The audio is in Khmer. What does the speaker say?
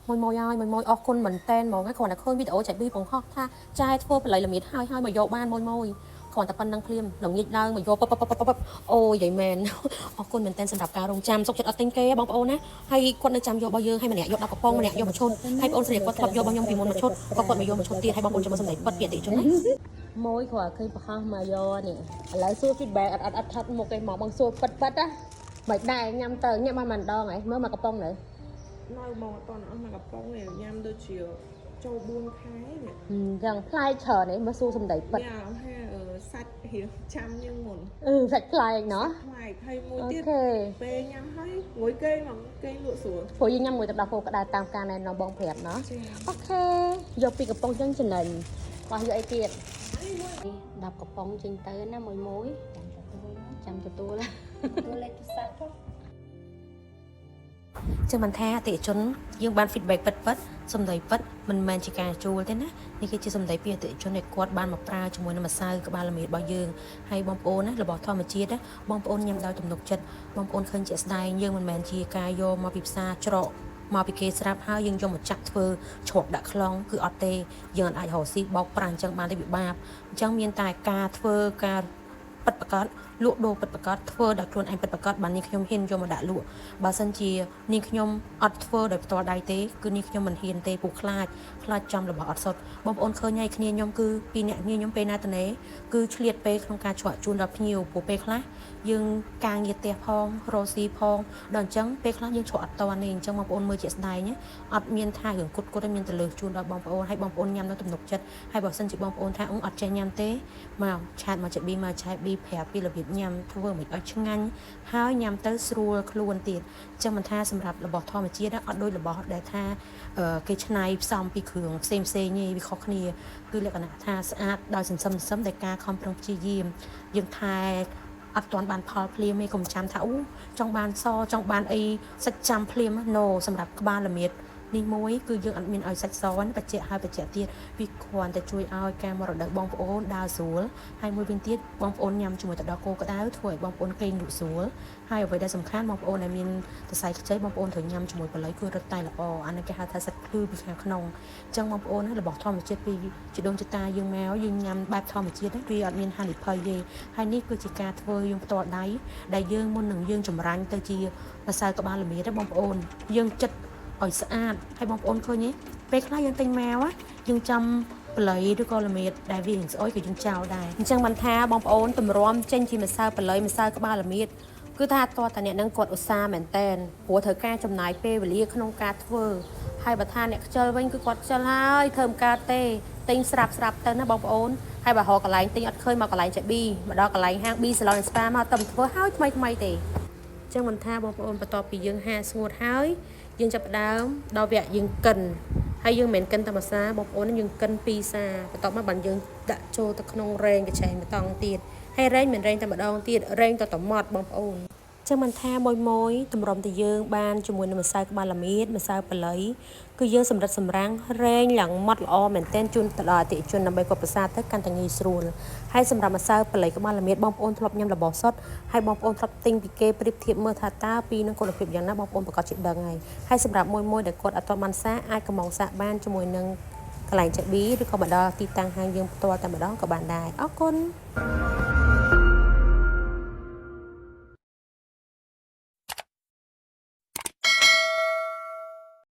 មួយហើយមួយអរគុណមែនតែនហ្មងគ្រាន់តែឃើញវីដេអូចៃប៊ីបងហោះថាចាយធ្វើបល័យល្មៀតហើយមកយកបានមួយគ្រាន់តែប៉ុណ្្នឹងភ្លាមល្ងាចឡើងមកយកអូយយាយមែនអរគុណមែនតែនសម្រាប់ការរងចាំសុខចិត្តអត់ទិញគេបងប្អូនណាហើយគាត់នៅចាំយករបស់យើងហើយម្នាក់យក10កំប៉ុងម្នាក់យកមកឈុតហើយបងអូនស្រីគាត់ធ្លាប់យករបស់ខ្ញុំពីមុនមកឈុតក៏គាត់មកយកមកឈុតទៀតហើយបងប្អូនចាំមើលសម្ដែងប៉ិតពីអតិជនណាមួយគ្រាន់ឃើញប្រហោះមកយកនេះឥឡូវសួរ feedback អត់ថត់មកគេមកបងសួរប៉ិតណាមិនដែរញ៉ាំទៅញ៉ាំបានម្ដងហើយមើលមកកំប៉ុងនៅបងអត់តអស់មកកំប៉ុងនេះញ៉ាំដូចជាចូល4ខែនេះយ៉ាងផ្លែច្រើននេះមកសួរសម្ដីប៉ិតយ៉ាហាសាច់រៀងចាំជាងមុនសាច់ផ្លែកណោះផ្លែកហើយមួយទៀតពេលញ៉ាំហើយងុយគេមកគេលក់ស្រួលព្រោះយើងញ៉ាំមួយទឹកដោះគោក្តៅតាមការណែនាំបងប្រាប់ណោះអូខេយកពីកំប៉ុងចឹងចំណេញបោះយកអីទៀត10កំប៉ុងចេញទៅណាមួយចាំទទួលលេខទូរស័ព្ទចឹងមិនថាអតិជនយើងបាន feedback ពិតសម្ដីពិតមិនមែនជាការជួលទេណានេះគឺជាសម្ដីពីអតិជនដែលគាត់បានមកប្រើជាមួយនឹងម្សៅក្បាលល្មៀតរបស់យើងហើយបងប្អូនណារបស់ធម្មជាតិណាបងប្អូនញ៉ាំដោយទំនុកចិត្តបងប្អូនឃើញជាក់ស្ដែងយើងមិនមែនជាការយកមកពីផ្សារច្រកមកពីគេស្រាប់ហើយយើងយកមកចាក់ធ្វើឈប់ដាក់ខ្លងគឺអត់ទេយើងអាចរកស៊ីបោកប្រាំងអញ្ចឹងបានទេវាបាបអញ្ចឹងមានតែការធ្វើការពិតប្រាកដលក់ដូរពិតប្រាកដធ្វើដោយខ្លួនឯងពិតប្រាកដបាននាងខ្ញុំហ៊ានយកមកដាក់លក់បើសិនជានាងខ្ញុំអត់ធ្វើដោយផ្ទាល់ដៃទេគឺនាងខ្ញុំមិនហ៊ានទេពូខ្លាចចំរបស់អត់សុទ្ធបងប្អូនឃើញហើយគ្នាខ្ញុំគឺពីអ្នកគ្នាខ្ញុំពេលណាទៅណេគឺឆ្លៀតពេលក្នុងការឆ្លក់ជូនដល់ភ្ញៀវព្រោះពេលខ្លះយើងការងារផ្ទះផងរស់ស៊ីផងដល់អញ្ចឹងពេលខ្លះយើងឆ្លក់អត់តនេះអញ្ចឹងបងប្អូនមើលជាក់ស្ដែងអត់មានថារឿងគត់ទេមានទៅលើជូនដល់បងប្អូនហើយបងប្អូនញ៉ាំនៅទំនុកចិត្តហើយបើសិនជាបងប្អូនថាអត់ចេះញ៉ាំទេមកឆាតមកឆាតប៊ីប្រាប់ពីរបៀបញ៉ាំធ្វើមិនឲ្យឆ្ងាញ់ហើយញ៉ាំទៅស្រួលខ្លួនទៀតអញ្ចឹងមិនថាសម្រាប់របស់ធម្មជាតិអត់ដូចរបស់ដែលថាគេច្នៃផ្សំពីគ្រឿងផ្សេងទេវាខុសគ្នាគឺលក្ខណៈថាស្អាតដោយសន្សំដែលការខំប្រឹងព្យាយាមយើងថែអត់ទាន់បានផលភ្លាមទេកុំចាំថាចង់បានចង់បានអីសាច់ចាំភ្លាមណូសម្រាប់ក្បាលល្មៀតនេះមួយគឺយើងអត់មានឲ្យសាច់សបច្ចៈហើយបច្ចៈទៀតវាគ្រាន់តែជួយឲ្យការមរតកបងប្អូនដើរស្រួលហើយមួយវិញទៀតបងប្អូនញ៉ាំជាមួយទឹកដោះគោក្តៅធ្វើឲ្យបងប្អូនគេងលក់ស្រួលហើយអ្វីដែលសំខាន់បងប្អូនដែលមានសរសៃខ្ចីបងប្អូនត្រូវញ៉ាំជាមួយបល័យគឺរឹតតែល្អអានេះគេហៅថាសាច់ភ្លឺពីខាងក្នុងអញ្ចឹងបងប្អូនណារបស់ធម្មជាតិពីជីដូនជីតាយើងមកយើងញ៉ាំបែបធម្មជាតិវាអត់មានហានិភ័យទេហើយនេះគឺជាការធ្វើយើងផ្ទាល់ដៃដែលយើងមុននឹងយើងចម្រាញ់ទៅជាម្សៅក្បាលល្មៀតបងប្អូនយើងចិត្តឲ្យស្អាតហើយបងប្អូនឃើញទេពេលខ្លះយើងទិញមកយើងចាំបល័យឬក៏ល្មៀតដែលវាស្អុយក៏យើងចោលដែរអញ្ចឹងមិនថាបងប្អូនតម្រាំចេញជាម្សៅបល័យម្សៅក្បាលល្មៀតគឺថាតើតាអ្នកនឹងគាត់ឧស្សាហ៍មែនតែនព្រោះត្រូវការចំណាយពេលវេលាក្នុងការធ្វើហើយបើថាអ្នកខ្ជិលវិញគឺគាត់ខ្ជិលហើយធ្វើមិនកើតទេទិញស្រាប់ទៅណាបងប្អូនហើយបើរកកន្លែងទិញអត់ឃើញមកកន្លែងចៃប៊ីមកដល់កន្លែងហាង B Salon Spa មកតែធ្វើហើយថ្មីទេអញ្ចឹងមិនថាបងប្អូនបន្ទាប់ពីយើងហាស្ងួតហើយយើងចាប់ផ្ដើមដល់វគ្គយើងកិនហើយយើងមិនមែនកិនតែមួយសាបងប្អូនយើងកិន2សាបន្ទាប់មកបានយើងដាក់ចូលទៅក្នុងរែងកញ្ឆេងម្ដងទៀតហើយរែងមិនរែងតែម្ដងទៀតរែងទៅម៉ត់បងប្អូនចឹងមិនថាមួយតម្រុំទៅយើងបានជាមួយនឹងម្សៅក្បាលល្មៀតម្សៅបល័យគឺយើងសម្រិតសម្រាំងរែងឡើងម៉ត់ល្អមែនទែនជូនទៅដល់អតិថិជនដើម្បីគាត់ប្រសាទទៅកាន់តែងាយស្រួលហើយសម្រាប់ម្សៅបល័យក្បាលល្មៀតបងប្អូនធ្លាប់ញ៉ាំរបស់សុទ្ធហើយបងប្អូនធ្លាប់ទិញពីគេប្រៀបធៀបមើលថាតើពីនឹងគុណភាពយ៉ាងណាបងប្អូនប្រកាសជាដឹងហើយសម្រាប់មួយដែលគាត់អត់ទាន់បានសាកអាចកំងសាកបានជាមួយនឹងកន្លែងចៃប៊ីឬក៏មកដល់ទីតាំងហាងយើងផ្ទាល់តែម្ដងក៏បានដែរអរគុណ